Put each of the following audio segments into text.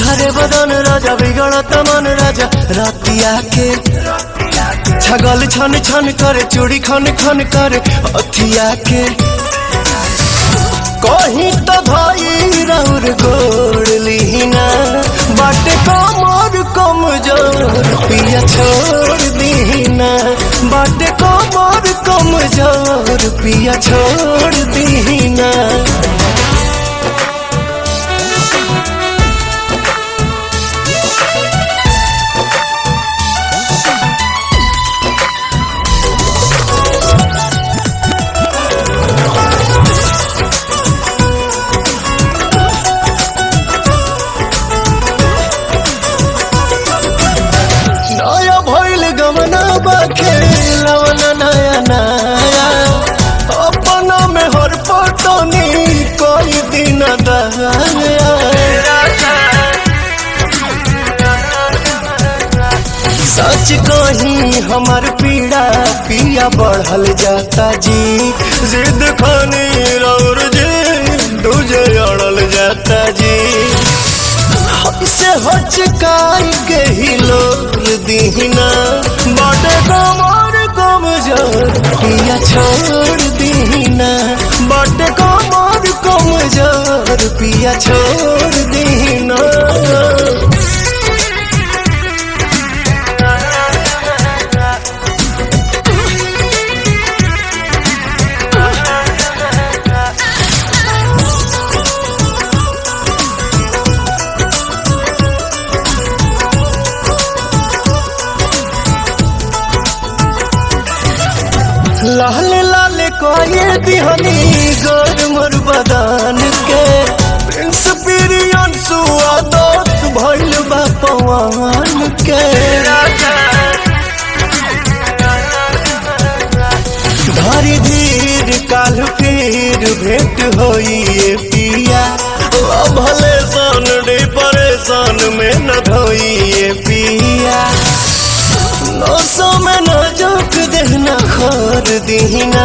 हरे बदन राजा बिगड़त मन राजा रातिया के छगल छन छन करे चूड़ी खन खन करे अखिया के कहीं तो भाई राउर गोड़ लीना बाटे कमर कमजोर पिया छोड़ दीना बाटे कमर कमजोर पिया छोड़ दीना। खेलवना नया नया अपना में हर पटनी कोई दिन दया सच कहीं हमार पीड़ा पिया बढ़ल जाता जी जिद खानी और जी दूजे अड़ल जाता जी से हचकाई के ही लोर दीना बाटे कमर कमजोर पिया छोड़ दीना बाटे कमर कमजोर पिया छोड़ दीना। लाल लाल कोये दिहनी गोर मोर बदन के प्रिंस पिरियन सुआदत भइल बा पवन के धरी धीर काल फिर भेंट होई पिया भले सन डिप्रेशन में न धोई पिया नौसों में न जोक देना खोर दीना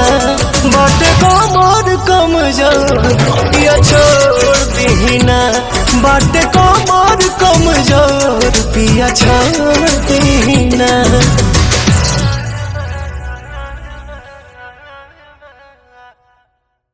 बाटे कमर कमजोर या छोड़ दीना बाटे कमर कमजोर पिया छोड़